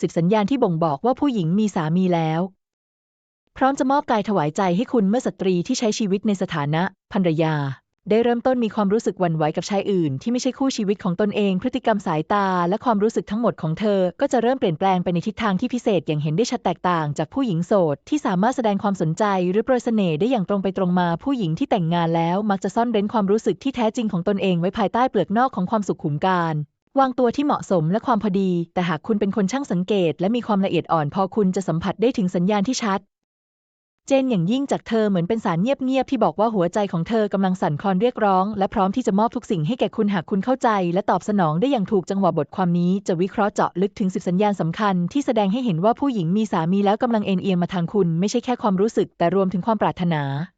10 สัญญาณที่บ่งบอกว่าผู้หญิงมีสามีแล้วพร้อมจะมอบกายถวายใจให้คุณเมื่อสตรีที่ใช้ชีวิตในสถานะภรรยาได้เริ่มต้นมีความรู้สึกหวั่นไหวกับชายอื่นที่ไม่ใช่คู่ชีวิตของตนเองพฤติกรรมสายตาและความรู้สึกทั้งหมดของเธอก็จะเริ่มเปลี่ยนแปลงไปในทิศทางที่พิเศษอย่างเห็นได้ชัดแตกต่างจากผู้หญิงโสดที่สามารถแสดงความสนใจหรือโปรยเสน่ห์ได้อย่างตรงไปตรงมาผู้หญิงที่แต่งงานแล้วมักจะซ่อนเร้นความรู้สึกที่แท้จริงของตนเองไว้ภายใต้เปลือกนอกของความสุขุมการวางตัวที่เหมาะสมและความพอดีแต่หากคุณเป็นคนช่างสังเกตและมีความละเอียดอ่อนพอคุณจะสัมผัสได้ถึงสัญญาณที่ชัดเจนอย่างยิ่งจากเธอเหมือนเป็นสารเงียบๆที่บอกว่าหัวใจของเธอกำลังสั่นคลอนเรียกร้องและพร้อมที่จะมอบทุกสิ่งให้แก่คุณหากคุณเข้าใจและตอบสนองได้อย่างถูกจังหวะบทความนี้จะวิเคราะห์เจาะลึกถึง10 สัญญาณสำคัญที่แสดงให้เห็นว่าผู้หญิงมีสามีแล้วกำลังเอ็นเอียงมาทางคุณไม่ใช่แค่ความรู้สึกแต่รวมถึงความปรารถนา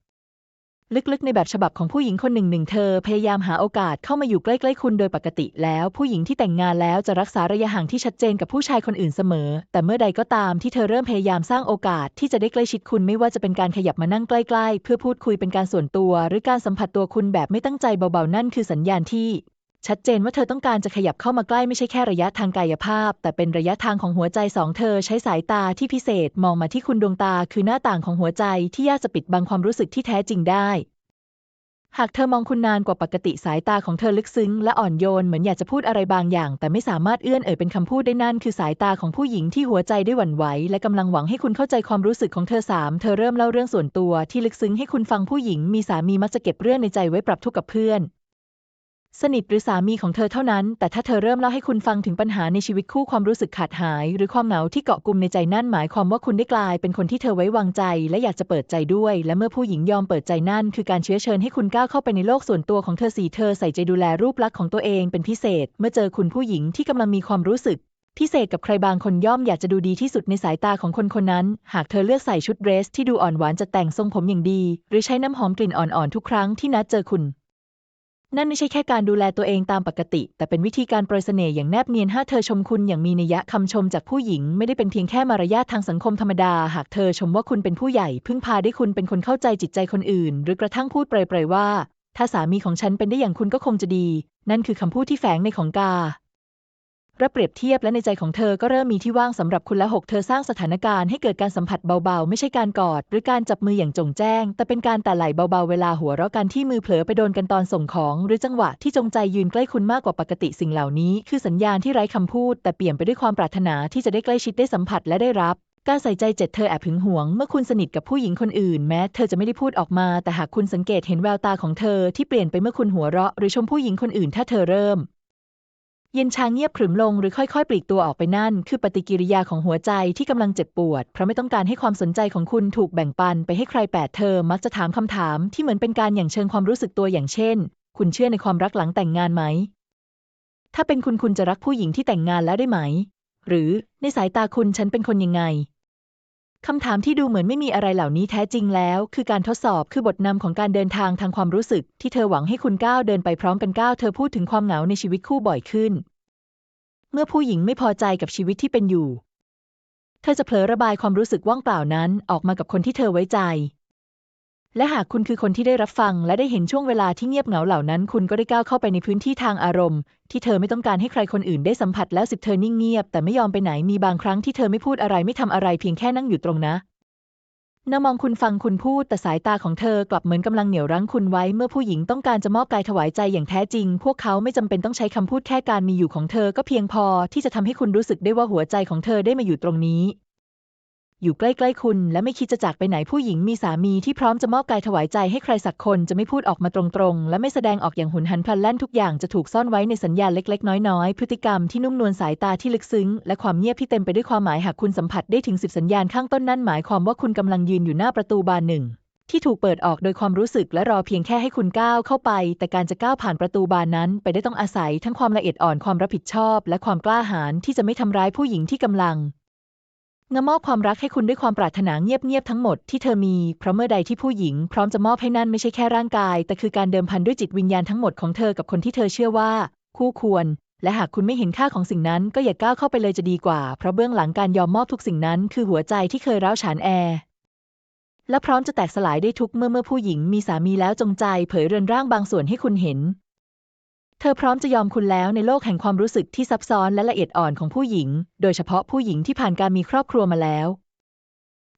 ลึกๆในแบบฉบับของผู้หญิงคนหนึ่งเธอพยายามหาโอกาสเข้ามาอยู่ใกล้ๆคุณโดยปกติแล้วผู้หญิงที่แต่งงานแล้วจะรักษาระยะห่างที่ชัดเจนกับผู้ชายคนอื่นเสมอแต่เมื่อใดก็ตามที่เธอเริ่มพยายามสร้างโอกาสที่จะได้ใกล้ชิดคุณไม่ว่าจะเป็นการขยับมานั่งใกล้ๆเพื่อพูดคุยเป็นการส่วนตัวหรือการสัมผัสตัวคุณแบบไม่ตั้งใจเบาๆนั่นคือสัญญาณที่ชัดเจนว่าเธอต้องการจะขยับเข้ามาใกล้ไม่ใช่แค่ระยะทางกายภาพแต่เป็นระยะทางของหัวใจเธอใช้สายตาที่พิเศษมองมาที่คุณดวงตาคือหน้าต่างของหัวใจที่ยากจะปิดบังความรู้สึกที่แท้จริงได้หากเธอมองคุณนานกว่าปกติสายตาของเธอลึกซึ้งและอ่อนโยนเหมือนอยากจะพูดอะไรบางอย่างแต่ไม่สามารถเอื้อนเอ่ยเป็นคำพูดได้นั่นคือสายตาของผู้หญิงที่หัวใจได้หวั่นไหวและกำลังหวังให้คุณเข้าใจความรู้สึกของเธอเธอเริ่มเล่าเรื่องส่วนตัวที่ลึกซึ้งให้คุณฟังผู้หญิงมีสามีมักจะเก็บเรื่องในใจไว้ปรับทุกข์กับเพื่อนสนิทหรือสามีของเธอเท่านั้นแต่ถ้าเธอเริ่มเล่าให้คุณฟังถึงปัญหาในชีวิตคู่ความรู้สึกขาดหายหรือความเหงาที่เกาะกุมในใจนั่นหมายความว่าคุณได้กลายเป็นคนที่เธอไว้วางใจและอยากจะเปิดใจด้วยและเมื่อผู้หญิงยอมเปิดใจนั่นคือการเชื้อเชิญให้คุณก้าวเข้าไปในโลกส่วนตัวของเธอเธอใส่ใจดูแลรูปลักษณ์ของตัวเองเป็นพิเศษเมื่อเจอคุณผู้หญิงที่กำลังมีความรู้สึกพิเศษกับใครบางคนย่อมอยากจะดูดีที่สุดในสายตาของคนคนนั้นหากเธอเลือกใส่ชุดเดรสที่ดูอ่อนหวานจัดแต่งทรงผมอย่างดีหรือใช้น้ำหอมกลิ่นอ่อนๆทุกครั้งที่นัดเจอคุณนั่นไม่ใช่แค่การดูแลตัวเองตามปกติแต่เป็นวิธีการโปรยเสน่ห์อย่างแนบเนียนเธอชมคุณอย่างมีนัยยะคำชมจากผู้หญิงไม่ได้เป็นเพียงแค่มารยาททางสังคมธรรมดาหากเธอชมว่าคุณเป็นผู้ใหญ่พึ่งพาได้คุณเป็นคนเข้าใจจิตใจคนอื่นหรือกระทั่งพูดเปรยๆว่าถ้าสามีของฉันเป็นได้อย่างคุณก็คงจะดีนั่นคือคำพูดที่แฝงในของกาและเปรียบเทียบและในใจของเธอก็เริ่มมีที่ว่างสำหรับคุณและเธอสร้างสถานการณ์ให้เกิดการสัมผัสเบาๆไม่ใช่การกอดหรือการจับมืออย่างจงแจ้งแต่เป็นการแตะไหล่เบาๆเวลาหัวเราะกันที่มือเผลอไปโดนกันตอนส่งของหรือจังหวะที่จงใจยืนใกล้คุณมากกว่าปกติสิ่งเหล่านี้คือสัญญาณที่ไร้คำพูดแต่เปี่ยมไปด้วยความปรารถนาที่จะได้ใกล้ชิดได้สัมผัสและได้รับการใส่ใจเธอแอบหึงหวงเมื่อคุณสนิทกับผู้หญิงคนอื่นแม้เธอจะไม่ได้พูดออกมาแต่หากคุณสังเกตเห็นแววตาของเธอที่เปลี่ยนไปเมื่อคุณหัวเราะหรือชมผู้หญิงคนอื่นถ้าเธอเริ่มเย็นชาเงียบขรึมลงหรือค่อยๆปลีกตัวออกไปนั่นคือปฏิกิริยาของหัวใจที่กำลังเจ็บปวดเพราะไม่ต้องการให้ความสนใจของคุณถูกแบ่งปันไปให้ใครเธอมักจะถามคำถามที่เหมือนเป็นการหยั่งเชิงความรู้สึกตัวอย่างเช่นคุณเชื่อในความรักหลังแต่งงานไหมถ้าเป็นคุณจะรักผู้หญิงที่แต่งงานแล้วได้ไหมหรือในสายตาคุณฉันเป็นคนยังไงคำถามที่ดูเหมือนไม่มีอะไรเหล่านี้แท้จริงแล้วคือการทดสอบคือบทนำของการเดินทางทางความรู้สึกที่เธอหวังให้คุณก้าวเดินไปพร้อมกันเธอพูดถึงความเหงาในชีวิตคู่บ่อยขึ้นเมื่อผู้หญิงไม่พอใจกับชีวิตที่เป็นอยู่เธอจะเผลอระบายความรู้สึกว่างเปล่านั้นออกมากับคนที่เธอไว้ใจและหากคุณคือคนที่ได้รับฟังและได้เห็นช่วงเวลาที่เงียบเหงาเหล่านั้นคุณก็ได้ก้าวเข้าไปในพื้นที่ทางอารมณ์ที่เธอไม่ต้องการให้ใครคนอื่นได้สัมผัสแล้วเธอนิ่งเงียบแต่ไม่ยอมไปไหนมีบางครั้งที่เธอไม่พูดอะไรไม่ทำอะไรเพียงแค่นั่งอยู่ตรงนั้นมองคุณฟังคุณพูดแต่สายตาของเธอกลับเหมือนกำลังเหนี่ยวรั้งคุณไว้เมื่อผู้หญิงต้องการจะมอบกายถวายใจอย่างแท้จริงพวกเขาไม่จำเป็นต้องใช้คำพูดแค่การมีอยู่ของเธอก็เพียงพอที่จะทำให้คุณรู้สึกได้ว่าหัวใจของเธอได้มาอยู่ตรงนี้อยู่ใกล้ๆคุณและไม่คิดจะจากไปไหนผู้หญิงมีสามีที่พร้อมจะมอบกายถวายใจให้ใครสักคนจะไม่พูดออกมาตรงๆและไม่แสดงออกอย่างหุนหันพลันแล่นทุกอย่างจะถูกซ่อนไว้ในสัญญาณเล็กๆน้อยๆพฤติกรรมที่นุ่มนวลสายตาที่ลึกซึ้งและความเงียบที่เต็มไปด้วยความหมายหากคุณสัมผัสได้ถึง10 สัญญาณข้างต้นนั่นหมายความว่าคุณกำลังยืนอยู่หน้าประตูบานหนึ่งที่ถูกเปิดออกโดยความรู้สึกและรอเพียงแค่ให้คุณก้าวเข้าไปแต่การจะก้าวผ่านประตูบานนั้นไปได้ต้องอาศัยทั้งความละเอียดอ่อนความรับผิดชอบและความกล้าหาญที่จะไม่ทำร้ายผู้หญิงที่กำลังมอบความรักให้คุณด้วยความปรารถนาเงียบๆทั้งหมดที่เธอมีเพราะเมื่อใดที่ผู้หญิงพร้อมจะมอบให้นั่นไม่ใช่แค่ร่างกายแต่คือการเดิมพันด้วยจิตวิญญาณทั้งหมดของเธอกับคนที่เธอเชื่อว่าคู่ควรและหากคุณไม่เห็นค่าของสิ่งนั้นก็อย่าก้าวเข้าไปเลยจะดีกว่าเพราะเบื้องหลังการยอมมอบทุกสิ่งนั้นคือหัวใจที่เคยร้าวฉานและพร้อมจะแตกสลายได้ทุกเมื่อผู้หญิงมีสามีแล้วจงใจเผยเรือนร่างบางส่วนให้คุณเห็น เธอพร้อมจะยอมคุณแล้วในโลกแห่งความรู้สึกที่ซับซ้อนและละเอียดอ่อนของผู้หญิงโดยเฉพาะผู้หญิงที่ผ่านการมีครอบครัวมาแล้ว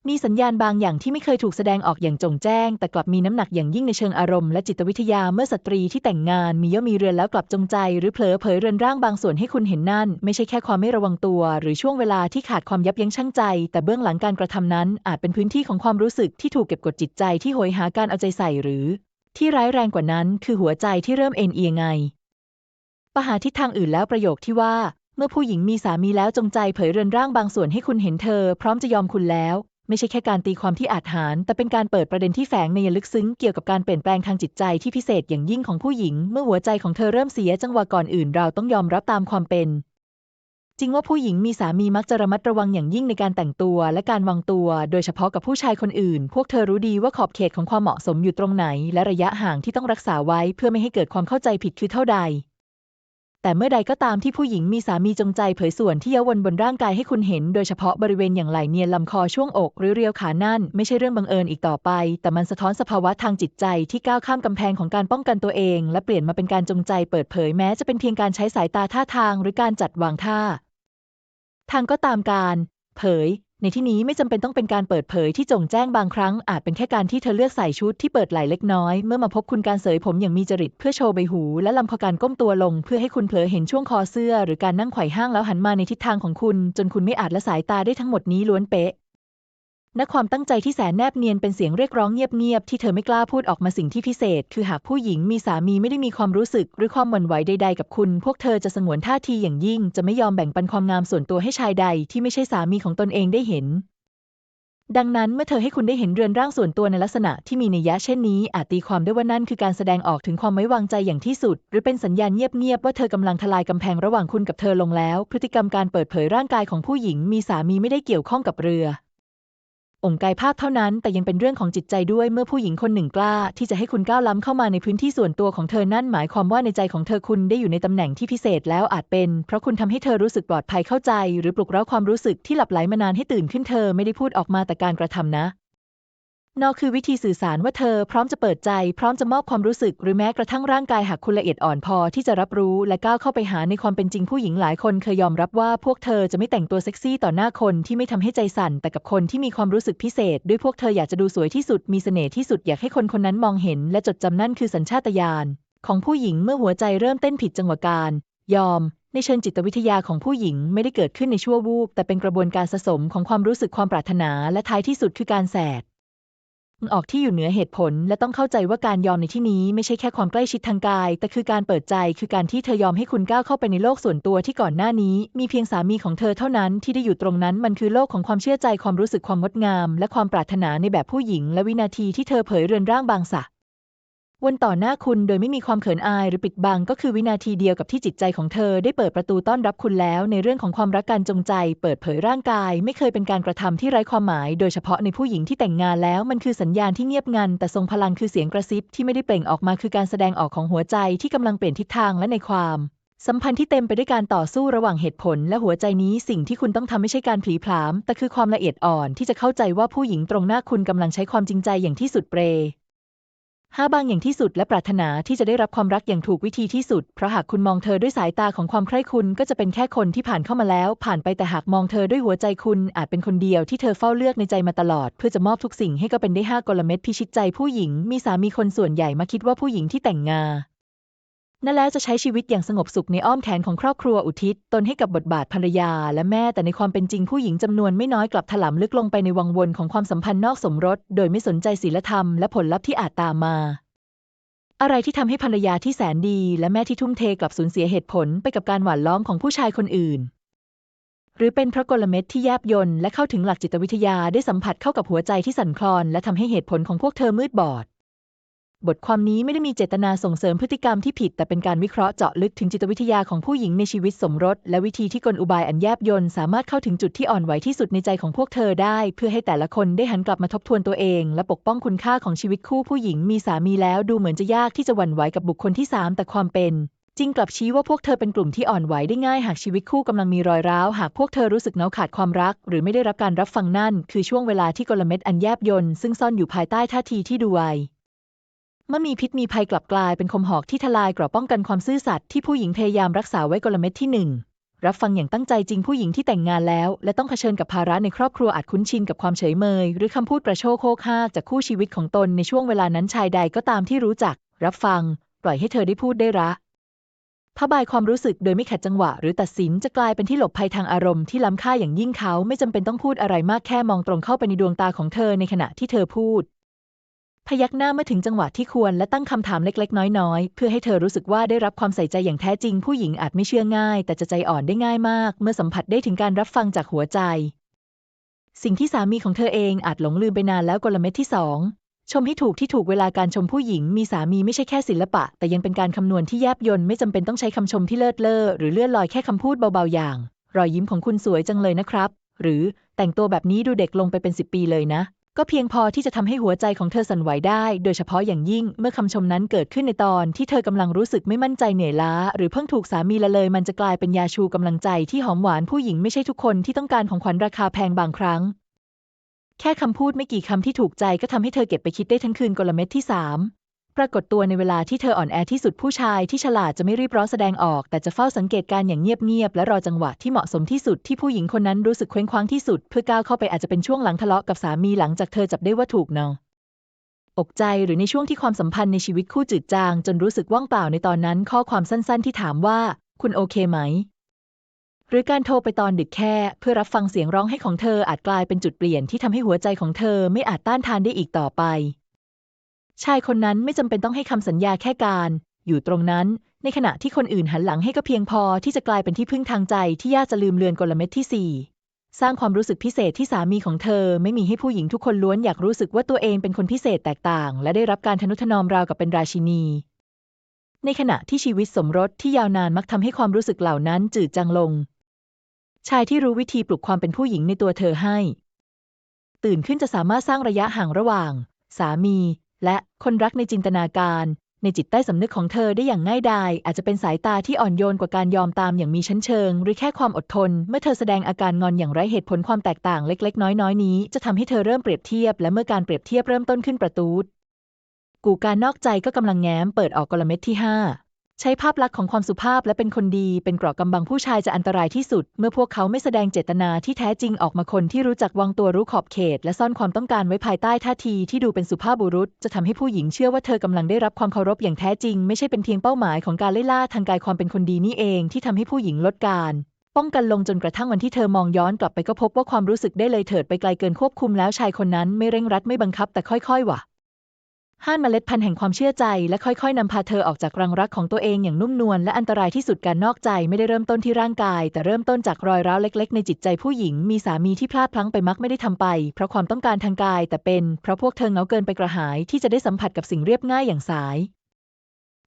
มีสัญญาณบางอย่างที่ไม่เคยถูกแสดงออกอย่างจงแจ้งแต่กลับมีน้ำหนักอย่างยิ่งในเชิงอารมณ์และจิตวิทยาเมื่อสตรีที่แต่งงานมีมีเรือนแล้วกลับจงใจหรือเผลอเผยเรือนร่างบางส่วนให้คุณเห็นนั่นไม่ใช่แค่ความไม่ระวังตัวหรือช่วงเวลาที่ขาดความยับยั้งชั่งใจแต่เบื้องหลังการกระทำนั้นอาจเป็นพื้นที่ของความรู้สึกที่ถูกเก็บกดจิตใจที่โหยหาการเอาใจใส่หรือที่ร้ายแรงกว่านั้นคือหัวใจที่เริ่มเอ็นเอียงไงปหาทิศทางอื่นแล้วประโยคที่ว่าเมื่อผู้หญิงมีสามีแล้วจงใจเผยเรือนร่างบางส่วนให้คุณเห็นเธอพร้อมจะยอมคุณแล้วไม่ใช่แค่การตีความที่อาจหารแต่เป็นการเปิดประเด็นที่แฝงในลึกซึ้งเกี่ยวกับการเปลี่ยนแปลงทางจิตใจที่พิเศษอย่างยิ่งของผู้หญิงเมื่อหัวใจของเธอเริ่มเสียจังหวะก่อนอื่นเราต้องยอมรับตามความเป็นจริงว่าผู้หญิงมีสามีมักจะระมัดระวังอย่างยิ่งในการแต่งตัวและการวางตัวโดยเฉพาะกับผู้ชายคนอื่นพวกเธอรู้ดีว่าขอบเขตของความเหมาะสมอยู่ตรงไหนและระยะห่างที่ต้องรักษาไว้เพื่อไม่ให้เกิดความเข้าใจผิดคือเท่าใดแต่เมื่อใดก็ตามที่ผู้หญิงมีสามีจงใจเผยส่วนที่เย้าบนร่างกายให้คุณเห็นโดยเฉพาะบริเวณอย่างไหล่เนียนลำคอช่วงอกหรือเรียวขานั่นไม่ใช่เรื่องบังเอิญอีกต่อไปแต่มันสะท้อนสภาวะทางจิตใจที่ก้าวข้ามกำแพงของการป้องกันตัวเองและเปลี่ยนมาเป็นการจงใจเปิดเผยแม้จะเป็นเพียงการใช้สายตาท่าทางหรือการจัดวางท่าทางก็ตามการเผยในที่นี้ไม่จำเป็นต้องเป็นการเปิดเผยที่จงแจ้งบางครั้งอาจเป็นแค่การที่เธอเลือกใส่ชุดที่เปิดไหล่เล็กน้อยเมื่อมาพบคุณการเสยผมอย่างมีจริตเพื่อโชว์ใบหูและลำคอการก้มตัวลงเพื่อให้คุณเผลอเห็นช่วงคอเสื้อหรือการนั่งไขว่ห้างแล้วหันมาในทิศทางของคุณจนคุณไม่อาจละสายตาได้ทั้งหมดนี้ล้วนเป๊ะณความตั้งใจที่แสนแนบเนียนเป็นเสียงเรียกร้องเงียบๆที่เธอไม่กล้าพูดออกมาสิ่งที่พิเศษคือหากผู้หญิงมีสามีไม่ได้มีความรู้สึกหรือความหวั่นไหวใดๆกับคุณพวกเธอจะสงวนท่าทีอย่างยิ่งจะไม่ยอมแบ่งปันความงามส่วนตัวให้ชายใดที่ไม่ใช่สามีของตนเองได้เห็นดังนั้นเมื่อเธอให้คุณได้เห็นเรือนร่างส่วนตัวในลักษณะที่มีนัยยะเช่นนี้อาจตีความได้ว่านั่นคือการแสดงออกถึงความไว้วางใจอย่างที่สุดหรือเป็นสัญญาณเงียบๆว่าเธอกำลังทลายกำแพงระหว่างคุณกับเธอลงแล้วพฤติกรรมการเปิดเผยร่างกายของผู้หญิงมีสามีไม่ได้เกี่ยวข้องกับเรือองค์กายภาพเท่านั้นแต่ยังเป็นเรื่องของจิตใจด้วยเมื่อผู้หญิงคนหนึ่งกล้าที่จะให้คุณก้าวล้ำเข้ามาในพื้นที่ส่วนตัวของเธอนั่นหมายความว่าในใจของเธอคุณได้อยู่ในตำแหน่งที่พิเศษแล้วอาจเป็นเพราะคุณทำให้เธอรู้สึกปลอดภัยเข้าใจหรือปลุกเร้าความรู้สึกที่หลับไหลมานานให้ตื่นขึ้นเธอไม่ได้พูดออกมาแต่การกระทำนะนอคือวิธีสื่อสารว่าเธอพร้อมจะเปิดใจพร้อมจะมอบความรู้สึกหรือแม้กระทั่งร่างกายหากคุณละเอียดอ่อนพอที่จะรับรู้และก้าวเข้าไปหาในความเป็นจริงผู้หญิงหลายคนเคยยอมรับว่าพวกเธอจะไม่แต่งตัวเซ็กซี่ต่อหน้าคนที่ไม่ทำให้ใจสั่นแต่กับคนที่มีความรู้สึกพิเศษด้วยพวกเธออยากจะดูสวยที่สุดมีเสน่ห์ที่สุดอยากให้คนคนนั้นมองเห็นและจดจำนั่นคือสัญชาตญาณของผู้หญิงเมื่อหัวใจเริ่มเต้นผิดจังหวะการยอมในเชิงจิตวิทยาของผู้หญิงไม่ได้เกิดขึ้นในชั่ววูบแต่เป็นกระบวนการสะสมของความรู้สึกความปรารถนาและท้ายที่สุดคือการแสดออกที่อยู่เหนือเหตุผลและต้องเข้าใจว่าการยอมในที่นี้ไม่ใช่แค่ความใกล้ชิดทางกายแต่คือการเปิดใจคือการที่เธอยอมให้คุณก้าวเข้าไปในโลกส่วนตัวที่ก่อนหน้านี้มีเพียงสามีของเธอเท่านั้นที่ได้อยู่ตรงนั้นมันคือโลกของความเชื่อใจความรู้สึกความงดงามและความปรารถนาในแบบผู้หญิงและวินาทีที่เธอเผยเรือนร่างบางสะวนต่อหน้าคุณโดยไม่มีความเขินอายหรือปิดบังก็คือวินาทีเดียวกับที่จิตใจของเธอได้เปิดประตูต้อนรับคุณแล้วในเรื่องของความรักการจงใจเปิดเผยร่างกายไม่เคยเป็นการกระทำที่ไร้ความหมายโดยเฉพาะในผู้หญิงที่แต่งงานแล้วมันคือสัญญาณที่เงียบงันแต่ทรงพลังคือเสียงกระซิบที่ไม่ได้เปล่งออกมาคือการแสดงออกของหัวใจที่กำลังเปลี่ยนทิศทางและในความสัมพันธ์ที่เต็มไปด้วยการต่อสู้ระหว่างเหตุผลและหัวใจนี้สิ่งที่คุณต้องทำไม่ใช่การผลีผลามแต่คือความละเอียดอ่อนที่จะเข้าใจว่าผู้หญิงตรงหน้าคุณกำลังใช้ความจริงใจอย่างที่สุดบางอย่างที่สุดและปรารถนาที่จะได้รับความรักอย่างถูกวิธีที่สุดเพราะหากคุณมองเธอด้วยสายตาของความใคร่คุณก็จะเป็นแค่คนที่ผ่านเข้ามาแล้วผ่านไปแต่หากมองเธอด้วยหัวใจคุณอาจเป็นคนเดียวที่เธอเฝ้าเลือกในใจมาตลอดเพื่อจะมอบทุกสิ่งให้ก็เป็นได้5 กลเม็ดพิชิตใจผู้หญิงมีสามีคนส่วนใหญ่มาคิดว่าผู้หญิงที่แต่งงานนั่นแล้วจะใช้ชีวิตอย่างสงบสุขในอ้อมแขนของครอบครัวอุทิศตนให้กับบทบาทภรรยาและแม่แต่ในความเป็นจริงผู้หญิงจำนวนไม่น้อยกลับถลำลึกลงไปในวังวนของความสัมพันธ์นอกสมรสโดยไม่สนใจศีลธรรมและผลลัพธ์ที่อาจตามมาอะไรที่ทำให้ภรรยาที่แสนดีและแม่ที่ทุ่มเทกลับสูญเสียเหตุผลไปกับการหว่านล้อมของผู้ชายคนอื่นหรือเป็นเพราะกลเม็ดที่แยบยลและเข้าถึงหลักจิตวิทยาได้สัมผัสเข้ากับหัวใจที่สั่นคลอนและทำให้เหตุผลของพวกเธอมืดบอดบทความนี้ไม่ได้มีเจตนาส่งเสริมพฤติกรรมที่ผิดแต่เป็นการวิเคราะห์เจาะลึกถึงจิตวิทยาของผู้หญิงในชีวิตสมรสและวิธีที่กลอุบายอันแยบยลสามารถเข้าถึงจุดที่อ่อนไหวที่สุดในใจของพวกเธอได้เพื่อให้แต่ละคนได้หันกลับมาทบทวนตัวเองและปกป้องคุณค่าของชีวิตคู่ผู้หญิงมีสามีแล้วดูเหมือนจะยากที่จะหวั่นไหวกับบุคคลที่3แต่ความเป็นจริงกลับชี้ว่าพวกเธอเป็นกลุ่มที่อ่อนไหวได้ง่ายหากชีวิตคู่กำลังมีรอยร้าวหากพวกเธอรู้สึกเหงาขาดความรักหรือไม่ได้รับการรับฟังนั่นคือช่วงเวลาที่กลเม็ดอันแยบยลซึ่งซ่อนอยู่ภายใต้ท่าทีที่ดูไว เมื่อมีพิษมีภัยกลับกลายเป็นคมหอกที่ทลายเกราะป้องกันความซื่อสัตย์ที่ผู้หญิงพยายามรักษาไว้กลเม็ดที่หนึ่งรับฟังอย่างตั้งใจจริงผู้หญิงที่แต่งงานแล้วและต้องเผชิญกับภาระในครอบครัวอาจคุ้นชินกับความเฉยเมยหรือคำพูดประโชคโคกฮากจากคู่ชีวิตของตนในช่วงเวลานั้นชายใดก็ตามที่รู้จักรับฟังปล่อยให้เธอได้พูดได้ระบายความรู้สึกโดยไม่ขัดจังหวะหรือตัดสินจะกลายเป็นที่หลบภัยทางอารมณ์ที่ล้ำค่าอย่างยิ่งเขาไม่จำเป็นต้องพูดอะไรมากแค่มองตรงเข้าไปในดวงตาของเธอในขณะที่เธอพูดพยักหน้าเมื่อถึงจังหวะที่ควรและตั้งคำถามเล็กๆน้อยๆเพื่อให้เธอรู้สึกว่าได้รับความใส่ใจอย่างแท้จริงผู้หญิงอาจไม่เชื่อง่ายแต่จะใจอ่อนได้ง่ายมากเมื่อสัมผัสได้ถึงการรับฟังจากหัวใจสิ่งที่สามีของเธอเองอาจหลงลืมไปนานแล้วกลเม็ดที่สองชมให้ถูกที่ถูกเวลาการชมผู้หญิงมีสามีไม่ใช่แค่ศิลปะแต่ยังเป็นการคำนวณที่แยบยลไม่จำเป็นต้องใช้คำชมที่เลิศเล่อหรือเลื่อนลอยแค่คำพูดเบาๆอย่างรอยยิ้มของคุณสวยจังเลยนะครับหรือแต่งตัวแบบนี้ดูเด็กลงไปเป็น10 ปีเลยนะก็เพียงพอที่จะทำให้หัวใจของเธอสั่นไหวได้โดยเฉพาะอย่างยิ่งเมื่อคำชมนั้นเกิดขึ้นในตอนที่เธอกำลังรู้สึกไม่มั่นใจเหนื่อยล้าหรือเพิ่งถูกสามีละเลยมันจะกลายเป็นยาชูกำลังใจที่หอมหวานผู้หญิงไม่ใช่ทุกคนที่ต้องการของขวัญราคาแพงบางครั้งแค่คำพูดไม่กี่คำที่ถูกใจก็ทำให้เธอเก็บไปคิดได้ทั้งคืนกลเม็ดที่3ปรากฏตัวในเวลาที่เธออ่อนแอที่สุดผู้ชายที่ฉลาดจะไม่รีบร้อนแสดงออกแต่จะเฝ้าสังเกตการอย่างเงียบๆและรอจังหวะที่เหมาะสมที่สุดที่ผู้หญิงคนนั้นรู้สึกเคว้งคว้างที่สุดเพื่อก้าวเข้าไปอาจจะเป็นช่วงหลังทะเลาะกับสามีหลังจากเธอจับได้ว่าถูกเนาอกใจหรือในช่วงที่ความสัมพันธ์ในชีวิตคู่จืดจางจนรู้สึกว่างเปล่าในตอนนั้นข้อความสั้นๆที่ถามว่าคุณโอเคไหมหรือการโทรไปตอนดึกแค่เพื่อรับฟังเสียงร้องไห้ของเธออาจกลายเป็นจุดเปลี่ยนที่ทำให้หัวใจของเธอไม่อาจต้านทานได้อีกต่อไปชายคนนั้นไม่จำเป็นต้องให้คำสัญญาแค่การอยู่ตรงนั้นในขณะที่คนอื่นหันหลังให้ก็เพียงพอที่จะกลายเป็นที่พึ่งทางใจที่ยากจะลืมเลือนกลเม็ดที่4สร้างความรู้สึกพิเศษที่สามีของเธอไม่มีให้ผู้หญิงทุกคนล้วนอยากรู้สึกว่าตัวเองเป็นคนพิเศษแตกต่างและได้รับการทนุถนอมราวกับเป็นราชินีในขณะที่ชีวิตสมรสที่ยาวนานมักทำให้ความรู้สึกเหล่านั้นจืดจางลงชายที่รู้วิธีปลุกความเป็นผู้หญิงในตัวเธอให้ตื่นขึ้นจะสามารถสร้างระยะห่างระหว่างสามีและคนรักในจินตนาการในจิตใต้สำนึกของเธอได้อย่างง่ายดายอาจจะเป็นสายตาที่อ่อนโยนกว่าการยอมตามอย่างมีชั้นเชิงหรือแค่ความอดทนเมื่อเธอแสดงอาการงอนอย่างไร้เหตุผลความแตกต่างเล็กๆน้อยๆนี้จะทำให้เธอเริ่มเปรียบเทียบและเมื่อการเปรียบเทียบเริ่มต้นขึ้นประตูกูการนอกใจก็กำลังแง้มเปิดออกกลเม็ดที่5ใช้ภาพลักษณ์ของความสุภาพและเป็นคนดีเป็นเกราะกำบังผู้ชายจะอันตรายที่สุดเมื่อพวกเขาไม่แสดงเจตนาที่แท้จริงออกมาคนที่รู้จักวางตัวรู้ขอบเขตและซ่อนความต้องการไว้ภายใต้ท่าทีที่ดูเป็นสุภาพบุรุษจะทำให้ผู้หญิงเชื่อว่าเธอกำลังได้รับความเคารพอย่างแท้จริงไม่ใช่เป็นเพียงเป้าหมายของการไล่ล่าทางกายความเป็นคนดีนี่เองที่ทำให้ผู้หญิงลดการป้องกันลงจนกระทั่งวันที่เธอมองย้อนกลับไปก็พบว่าความรู้สึกได้เลยเถิดไปไกลเกินควบคุมแล้วชายคนนั้นไม่เร่งรัดไม่บังคับแต่ค่อยๆห้านเมล็ดพันธุ์แห่งความเชื่อใจและค่อยๆนำพาเธอออกจากรังรักของตัวเองอย่างนุ่มนวลและอันตรายที่สุดการนอกใจไม่ได้เริ่มต้นที่ร่างกายแต่เริ่มต้นจากรอยร้าวเล็กๆในจิตใจผู้หญิงมีสามีที่พลาดพลั้งไปมักไม่ได้ทำไปเพราะความต้องการทางกายแต่เป็นเพราะพวกเธอเหงาเกินไปกระหายที่จะได้สัมผัสกับสิ่งเรียบง่ายอย่างสาย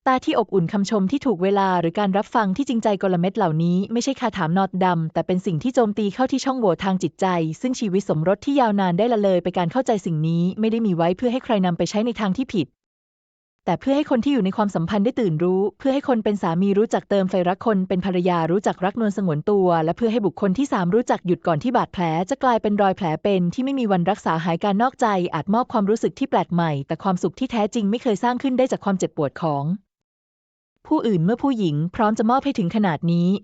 ตาที่อบอุ่นคำชมที่ถูกเวลาหรือการรับฟังที่จริงใจกลเม็ดเหล่านี้ไม่ใช่คาถามนอดดำแต่เป็นสิ่งที่โจมตีเข้าที่ช่องโหว่ทางจิตใจซึ่งชีวิตสมรสที่ยาวนานได้ละเลยไปการเข้าใจสิ่งนี้ไม่ได้มีไว้เพื่อให้ใครนำไปใช้ในทางที่ผิดแต่เพื่อให้คนที่อยู่ในความสัมพันธ์ได้ตื่นรู้เพื่อให้คนเป็นสามีรู้จักเติมไฟรักคนเป็นภรรยารู้จักรักนวลสงวนตัวและเพื่อให้บุคคลที่3รู้จักหยุดก่อนที่บาดแผลจะกลายเป็นรอยแผลเป็นที่ไม่มีวันรักษาหายการนอกใจอาจมอบความรู้สึกที่แปลกใหม่แต่ความสุขที่แท้จริงไม่เคยสร้างขึ้นได้จากความเจ็บปวดของผู้อื่นเมื่อผู้หญิงพร้อมจะมอบให้ถึงขนาดนี้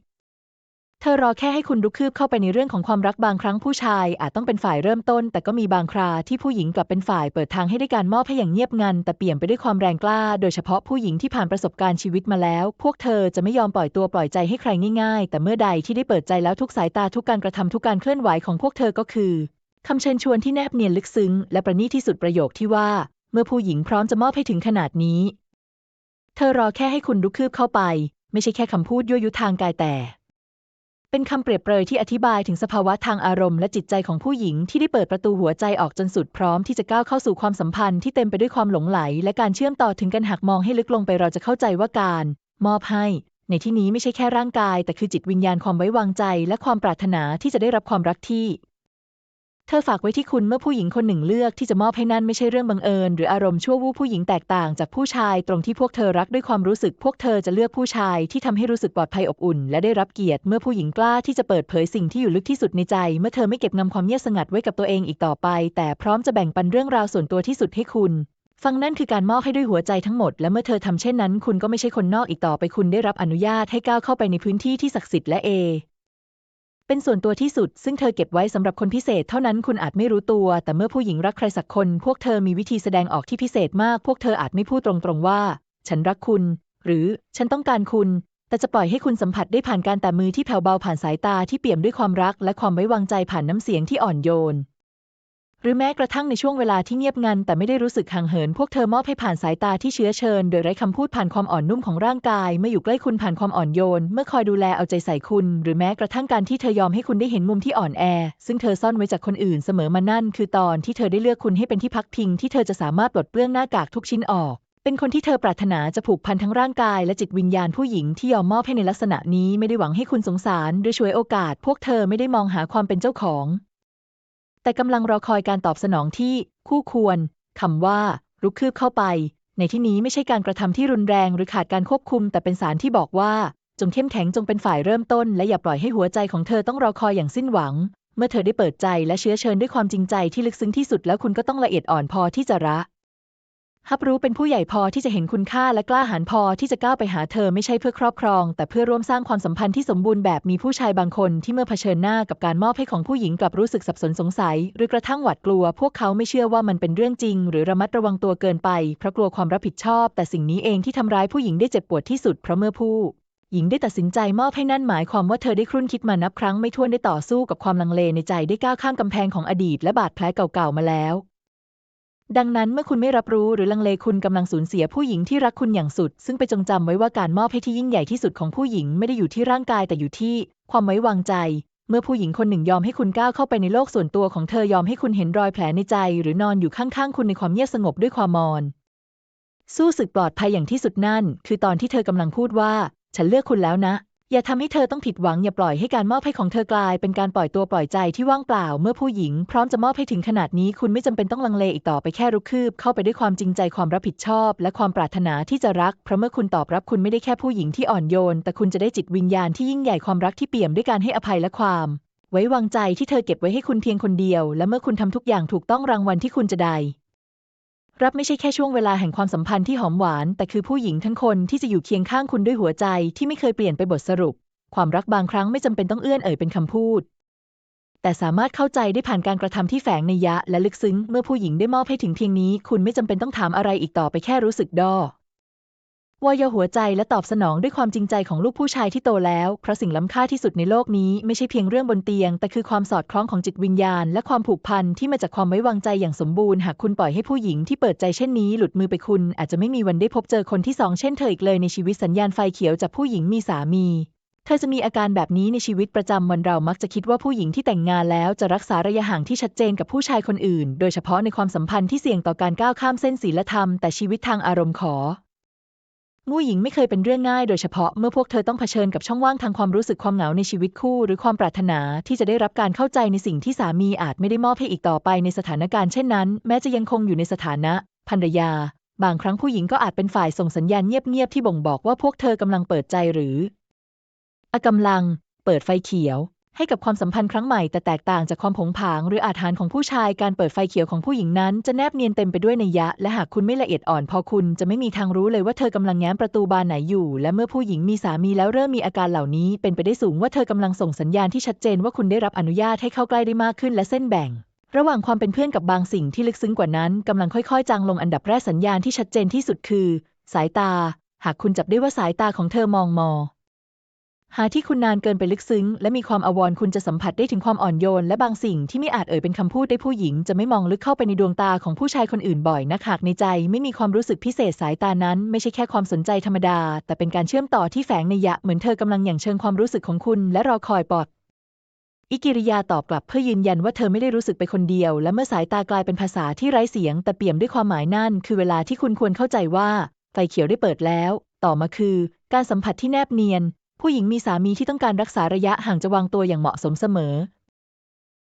เธอรอแค่ให้คุณลุกคืบเข้าไปในเรื่องของความรักบางครั้งผู้ชายอาจต้องเป็นฝ่ายเริ่มต้นแต่ก็มีบางคราที่ผู้หญิงกลับเป็นฝ่ายเปิดทางให้ได้การมอบให้อย่างเงียบงันแต่เปี่ยมไปด้วยความแรงกล้าโดยเฉพาะผู้หญิงที่ผ่านประสบการณ์ชีวิตมาแล้วพวกเธอจะไม่ยอมปล่อยตัวปล่อยใจให้ใครง่ายๆแต่เมื่อใดที่ได้เปิดใจแล้วทุกสายตาทุกการกระทำทุกการเคลื่อนไหวของพวกเธอก็คือคำเชิญชวนที่แนบเนียนลึกซึ้งและประณีตที่สุดประโยคที่ว่าเมื่อผู้หญิงพร้อมจะมอบให้ถึงขนาดนี้เธอรอแค่ให้คุณลุกคืบเข้าไปไม่ใช่แค่คำพูดยั่วยุทางกายแต่เป็นคำเปรียบเปรยที่อธิบายถึงสภาวะทางอารมณ์และจิตใจของผู้หญิงที่ได้เปิดประตูหัวใจออกจนสุดพร้อมที่จะก้าวเข้าสู่ความสัมพันธ์ที่เต็มไปด้วยความหลงไหลและการเชื่อมต่อถึงกันหากมองให้ลึกลงไปเราจะเข้าใจว่าการมอบให้ในที่นี้ไม่ใช่แค่ร่างกายแต่คือจิตวิญญาณความไว้วางใจและความปรารถนาที่จะได้รับความรักที่เธอฝากไว้ที่คุณเมื่อผู้หญิงคนหนึ่งเลือกที่จะมอบให้นั่นไม่ใช่เรื่องบังเอิญหรืออารมณ์ชั่ววูบผู้หญิงแตกต่างจากผู้ชายตรงที่พวกเธอรักด้วยความรู้สึกพวกเธอจะเลือกผู้ชายที่ทำให้รู้สึกปลอดภัยอบอุ่นและได้รับเกียรติเมื่อผู้หญิงกล้าที่จะเปิดเผยสิ่งที่อยู่ลึกที่สุดในใจเมื่อเธอไม่เก็บงำความเงียบสงัดไว้กับตัวเองอีกต่อไปแต่พร้อมจะแบ่งปันเรื่องราวส่วนตัวที่สุดให้คุณ ฟังนั่นคือการมอบให้ด้วยหัวใจทั้งหมดและเมื่อเธอทำเช่นนั้นคุณก็ไม่ใช่คนนอกอีกต่อไปคุณได้รับอนุญาตให้ก้าวเข้าไปในพื้นที่ที่ศักดิ์สิทธิ์และเป็นส่วนตัวที่สุดซึ่งเธอเก็บไว้สำหรับคนพิเศษเท่านั้นคุณอาจไม่รู้ตัวแต่เมื่อผู้หญิงรักใครสักคนพวกเธอมีวิธีแสดงออกที่พิเศษมากพวกเธออาจไม่พูดตรงๆว่าฉันรักคุณหรือฉันต้องการคุณแต่จะปล่อยให้คุณสัมผัสได้ผ่านการแตะมือที่แผ่วเบาผ่านสายตาที่เปี่ยมด้วยความรักและความไว้วางใจผ่านน้ำเสียงที่อ่อนโยนหรือแม้กระทั่งในช่วงเวลาที่เงียบงันแต่ไม่ได้รู้สึกห่างเหินพวกเธอมอบให้ผ่านสายตาที่เชื้อเชิญโดยไร้คำพูดผ่านความอ่อนนุ่มของร่างกายเมื่ออยู่ใกล้คุณผ่านความอ่อนโยนเมื่อคอยดูแลเอาใจใส่คุณหรือแม้กระทั่งการที่เธอยอมให้คุณได้เห็นมุมที่อ่อนแอซึ่งเธอซ่อนไว้จากคนอื่นเสมอมานั่นคือตอนที่เธอได้เลือกคุณให้เป็นที่พักพิงที่เธอจะสามารถปลดเปลื้องหน้ากากทุกชิ้นออกเป็นคนที่เธอปรารถนาจะผูกพันทั้งร่างกายและจิตวิญญาณผู้หญิงที่ยอมมอบให้ในลักษณะนี้ไม่ได้หวังให้คุณสงสารหรือฉวยโอกาสพวกเธอไม่ได้มองหาความเป็นเจ้าของแต่กำลังรอคอยการตอบสนองที่คู่ควรคำว่ารุกคืบเข้าไปในที่นี้ไม่ใช่การกระทำที่รุนแรงหรือขาดการควบคุมแต่เป็นสารที่บอกว่าจงเข้มแข็งจงเป็นฝ่ายเริ่มต้นและอย่าปล่อยให้หัวใจของเธอต้องรอคอยอย่างสิ้นหวังเมื่อเธอได้เปิดใจและเชื้อเชิญด้วยความจริงใจที่ลึกซึ้งที่สุดแล้วคุณก็ต้องละเอียดอ่อนพอที่จะรับรู้เป็นผู้ใหญ่พอที่จะเห็นคุณค่าและกล้าหาญพอที่จะก้าวไปหาเธอไม่ใช่เพื่อครอบครองแต่เพื่อร่วมสร้างความสัมพันธ์ที่สมบูรณ์แบบมีผู้ชายบางคนที่เมื่อเผชิญหน้ากับการมอบให้ของผู้หญิงกลับรู้สึกสับสนสงสัยหรือกระทั่งหวาดกลัวพวกเขาไม่เชื่อว่ามันเป็นเรื่องจริงหรือระมัดระวังตัวเกินไปเพราะกลัวความรับผิดชอบแต่สิ่งนี้เองที่ทำร้ายผู้หญิงได้เจ็บปวดที่สุดเพราะเมื่อผู้หญิงได้ตัดสินใจมอบให้นั่นหมายความว่าเธอได้ครุ่นคิดมานับครั้งไม่ถ้วนได้ต่อสู้กับความลังเลในใจได้ก้าวข้ามกำแพงของอดีตและบาดแผลเก่าๆมาแล้วดังนั้นเมื่อคุณไม่รับรู้หรือลังเลคุณกำลังสูญเสียผู้หญิงที่รักคุณอย่างสุดซึ่งไปจงจำไว้ว่าการมอบให้ที่ยิ่งใหญ่ที่สุดของผู้หญิงไม่ได้อยู่ที่ร่างกายแต่อยู่ที่ความไว้วางใจเมื่อผู้หญิงคนหนึ่งยอมให้คุณก้าวเข้าไปในโลกส่วนตัวของเธอยอมให้คุณเห็นรอยแผลในใจหรือนอนอยู่ข้างๆคุณในความเงียบสงบด้วยความมอนสู้สึกปลอดภัยอย่างที่สุดนั่นคือตอนที่เธอกำลังพูดว่าฉันเลือกคุณแล้วนะอย่าทำให้เธอต้องผิดหวังอย่าปล่อยให้การมอบให้ของเธอกลายเป็นการปล่อยตัวปล่อยใจที่ว่างเปล่าเมื่อผู้หญิงพร้อมจะมอบให้ถึงขนาดนี้คุณไม่จำเป็นต้องลังเลอีกต่อไปแค่รุกคืบเข้าไปด้วยความจริงใจความรับผิดชอบและความปรารถนาที่จะรักเพราะเมื่อคุณตอบรับคุณไม่ได้แค่ผู้หญิงที่อ่อนโยนแต่คุณจะได้จิตวิญญาณที่ยิ่งใหญ่ความรักที่เปี่ยมด้วยการให้อภัยและความไว้วางใจที่เธอเก็บไว้ให้คุณเพียงคนเดียวและเมื่อคุณทำทุกอย่างถูกต้องรางวัลที่คุณจะได้รับไม่ใช่แค่ช่วงเวลาแห่งความสัมพันธ์ที่หอมหวานแต่คือผู้หญิงทั้งคนที่จะอยู่เคียงข้างคุณด้วยหัวใจที่ไม่เคยเปลี่ยนไปบทสรุปความรักบางครั้งไม่จำเป็นต้องเอื้อนเอ่ยเป็นคำพูดแต่สามารถเข้าใจได้ผ่านการกระทำที่แฝงนัยยะและลึกซึ้งเมื่อผู้หญิงได้มอบให้ถึงเพียงนี้คุณไม่จำเป็นต้องถามอะไรอีกต่อไปแค่รู้สึกวายหัวใจและตอบสนองด้วยความจริงใจของลูกผู้ชายที่โตแล้วเพราะสิ่งล้ำค่าที่สุดในโลกนี้ไม่ใช่เพียงเรื่องบนเตียงแต่คือความสอดคล้องของจิตวิญญาณและความผูกพันที่มาจากความไว้วางใจอย่างสมบูรณ์หากคุณปล่อยให้ผู้หญิงที่เปิดใจเช่นนี้หลุดมือไปคุณอาจจะไม่มีวันได้พบเจอคนที่สองเช่นเธออีกเลยในชีวิตสัญญาณไฟเขียวจากผู้หญิงมีสามีเธอจะมีอาการแบบนี้ในชีวิตประจำวันเรามักจะคิดว่าผู้หญิงที่แต่งงานแล้วจะรักษาระยะห่างที่ชัดเจนกับผู้ชายคนอื่นโดยเฉพาะในความสัมพันธ์ที่เสี่ยงต่อการก้าวข้ามเส้นศีลธรรมแต่ชีวิตทางอารมณ์งูหญิงไม่เคยเป็นเรื่องง่ายโดยเฉพาะเมื่อพวกเธอต้องเผชิญกับช่องว่างทางความรู้สึกความเหงาในชีวิตคู่หรือความปรารถนาที่จะได้รับการเข้าใจในสิ่งที่สามีอาจไม่ได้มอบให้อีกต่อไปในสถานการณ์เช่นนั้นแม้จะยังคงอยู่ในสถานะภรรยาบางครั้งผู้หญิงก็อาจเป็นฝ่ายส่งสัญญาณเงียบๆที่บ่งบอกว่าพวกเธอกำลังเปิดใจหรือกำลังเปิดไฟเขียวให้กับความสัมพันธ์ครั้งใหม่แต่แตกต่างจากความผงผางหรืออาถรรพ์ของผู้ชายการเปิดไฟเขียวของผู้หญิงนั้นจะแนบเนียนเต็มไปด้วยนัยยะและหากคุณไม่ละเอียดอ่อนพอคุณจะไม่มีทางรู้เลยว่าเธอกำลังแง้มประตูบานไหนอยู่และเมื่อผู้หญิงมีสามีแล้วเริ่มมีอาการเหล่านี้เป็นไปได้สูงว่าเธอกำลังส่งสัญญาณที่ชัดเจนว่าคุณได้รับอนุญาตให้เข้าใกล้ได้มากขึ้นและเส้นแบ่งระหว่างความเป็นเพื่อนกับบางสิ่งที่ลึกซึ้งกว่านั้นกำลังค่อยๆจางลงอันดับแรกสัญญาณที่ชัดเจนที่สุดคือสายตาหากคุณจับได้ว่าสายตาของเธอมองหาที่คุณนานเกินไปลึกซึ้งและมีความอาวรณ์คุณจะสัมผัสได้ถึงความอ่อนโยนและบางสิ่งที่ไม่อาจเอ่ยเป็นคำพูดได้ผู้หญิงจะไม่มองลึกเข้าไปในดวงตาของผู้ชายคนอื่นบ่อยนักหากในใจไม่มีความรู้สึกพิเศษสายตานั้นไม่ใช่แค่ความสนใจธรรมดาแต่เป็นการเชื่อมต่อที่แฝงนัยยะเหมือนเธอกำลังหยั่งเชิงความรู้สึกของคุณและรอคอยปลดกิริยาตอบกลับเพื่อยืนยันว่าเธอไม่ได้รู้สึกไปคนเดียวและเมื่อสายตากลายเป็นภาษาที่ไร้เสียงแต่เปี่ยมด้วยความหมายนั่นคือเวลาที่คุณควรเข้าใจว่าไฟเขียวได้เปิดแล้วต่อมาคือการสัมผัสที่แนบเนียนผู้หญิงมีสามีที่ต้องการรักษาระยะห่างจะวางตัวอย่างเหมาะสมเสมอ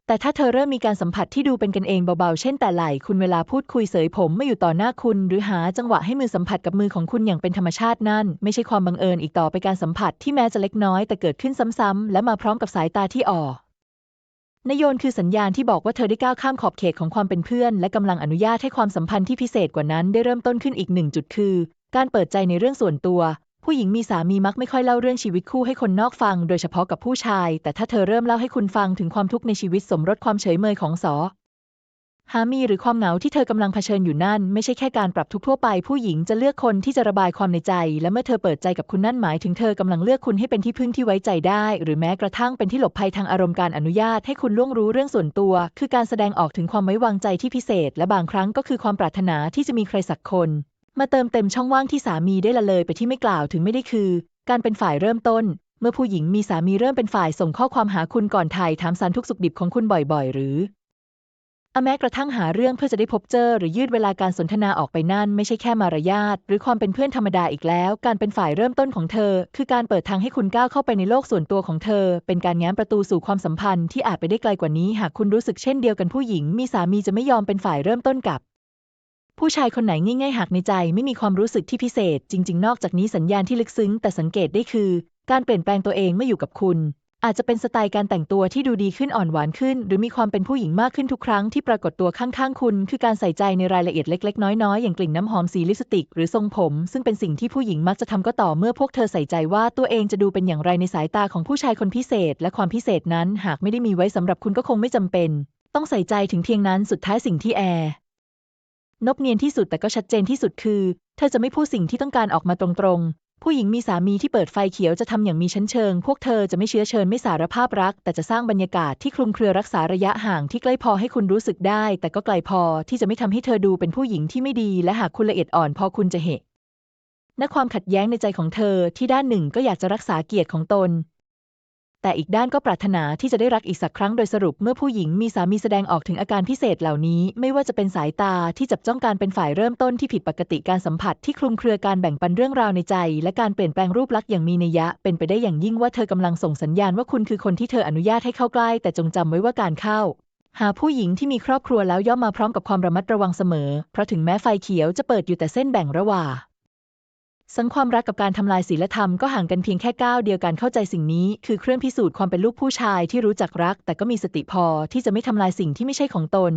แต่ถ้าเธอเริ่มมีการสัมผัสที่ดูเป็นกันเองเบาๆเช่นแต่ไหล่คุณเวลาพูดคุยเสยผมไม่อยู่ต่อหน้าคุณหรือหาจังหวะให้มือสัมผัสกับมือของคุณอย่างเป็นธรรมชาตินั่นไม่ใช่ความบังเอิญอีกต่อไปการสัมผัสที่แม้จะเล็กน้อยแต่เกิดขึ้นซ้ำๆและมาพร้อมกับสายตาที่ นโยนคือสัญญาณที่บอกว่าเธอได้ก้าวข้ามขอบเขตของความเป็นเพื่อนและกำลังอนุญาตให้ความสัมพันธ์ที่พิเศษกว่านั้นได้เริ่มต้นขึ้นอีกหนึ่งจุดคือการเปิดใจในเรื่องส่วนตัวผู้หญิงมีสามีมักไม่ค่อยเล่าเรื่องชีวิตคู่ให้คนนอกฟังโดยเฉพาะกับผู้ชายแต่ถ้าเธอเริ่มเล่าให้คุณฟังถึงความทุกข์ในชีวิตสมรสความเฉยเมยของหามีหรือความเหงาที่เธอกำลังเผชิญอยู่นั่นไม่ใช่แค่การปรับทุกข์ทั่วไปผู้หญิงจะเลือกคนที่จะระบายความในใจและเมื่อเธอเปิดใจกับคุณนั่นหมายถึงเธอกำลังเลือกคุณให้เป็นที่พึ่งที่ไว้ใจได้หรือแม้กระทั่งเป็นที่หลบภัยทางอารมณ์การอนุญาตให้คุณล่วงรู้เรื่องส่วนตัวคือการแสดงออกถึงความไว้วางใจที่พิเศษและบางครั้งก็คือความปรารถนาที่จะมีใครสักคนมาเติมเต็มช่องว่างที่สามีได้ละเลยไปที่ไม่กล่าวถึงไม่ได้คือการเป็นฝ่ายเริ่มต้นเมื่อผู้หญิงมีสามีเริ่มเป็นฝ่ายส่งข้อความหาคุณก่อนถ่ายถามสารทุกข์สุขดิบของคุณบ่อยๆหรือแม้กระทั่งหาเรื่องเพื่อจะได้พบเจอหรือยืดเวลาการสนทนาออกไปนั่นไม่ใช่แค่มารยาทหรือความเป็นเพื่อนธรรมดาอีกแล้วการเป็นฝ่ายเริ่มต้นของเธอคือการเปิดทางให้คุณก้าวเข้าไปในโลกส่วนตัวของเธอเป็นการแง้มประตูสู่ความสัมพันธ์ที่อาจไปได้ไกลกว่านี้หากคุณรู้สึกเช่นเดียวกันผู้หญิงมีสามีจะไม่ยอมเป็นฝ่ายเริ่มต้นกับผู้ชายคนไหนง่ายๆหากในใจไม่มีความรู้สึกที่พิเศษจริงๆนอกจากนี้สัญญาณที่ลึกซึ้งแต่สังเกตได้คือการเปลี่ยนแปลงตัวเองเมื่ออยู่กับคุณอาจจะเป็นสไตล์การแต่งตัวที่ดูดีขึ้นอ่อนหวานขึ้นหรือมีความเป็นผู้หญิงมากขึ้นทุกครั้งที่ปรากฏตัวข้างๆคุณคือการใส่ใจในรายละเอียดเล็กๆน้อยๆอย่างกลิ่นน้ำหอมสีลิปสติกหรือทรงผมซึ่งเป็นสิ่งที่ผู้หญิงมักจะทำก็ต่อเมื่อพวกเธอใส่ใจว่าตัวเองจะดูเป็นอย่างไรในสายตาของผู้ชายคนพิเศษและความพิเศษนั้นหากไม่ได้มีไว้สำหรับคุณก็คงไม่จำเป็นต้องใส่ใจถึงเพียงนั้นสุดท้ายสิ่งที่นบเนียนที่สุดแต่ก็ชัดเจนที่สุดคือเธอจะไม่พูดสิ่งที่ต้องการออกมาตรงๆผู้หญิงมีสามีที่เปิดไฟเขียวจะทำอย่างมีชั้นเชิงพวกเธอจะไม่เชื้อเชิญไม่สารภาพรักแต่จะสร้างบรรยากาศที่คลุมเครือรักษาระยะห่างที่ใกล้พอให้คุณรู้สึกได้แต่ก็ไกลพอที่จะไม่ทำให้เธอดูเป็นผู้หญิงที่ไม่ดีและหากคุณละเอียดอ่อนพอคุณจะเห็นความขัดแย้งในใจของเธอที่ด้านหนึ่งก็อยากจะรักษาเกียรติของตนแต่อีกด้านก็ปรารถนาที่จะได้รักอีกสักครั้งโดยสรุปเมื่อผู้หญิงมีสามีแสดงออกถึงอาการพิเศษเหล่านี้ไม่ว่าจะเป็นสายตาที่จับจ้องการเป็นฝ่ายเริ่มต้นที่ผิดปกติการสัมผัสที่คลุมเครือการแบ่งปันเรื่องราวในใจและการเปลี่ยนแปลงรูปลักษณ์อย่างมีนัยยะเป็นไปได้อย่างยิ่งว่าเธอกำลังส่งสัญญาณว่าคุณคือคนที่เธออนุญาตให้เข้าใกล้แต่จงจำไว้ว่าการเข้าหาผู้หญิงที่มีครอบครัวแล้วย่อมมาพร้อมกับความระมัดระวังเสมอเพราะถึงแม้ไฟเขียวจะเปิดอยู่แต่เส้นแบ่งระหว่างความรักกับการทำลายศีลธรรมก็ห่างกันเพียงแค่ก้าวเดียวกันเข้าใจสิ่งนี้คือเครื่องพิสูจน์ความเป็นลูกผู้ชายที่รู้จักรักแต่ก็มีสติพอที่จะไม่ทำลายสิ่งที่ไม่ใช่ของตน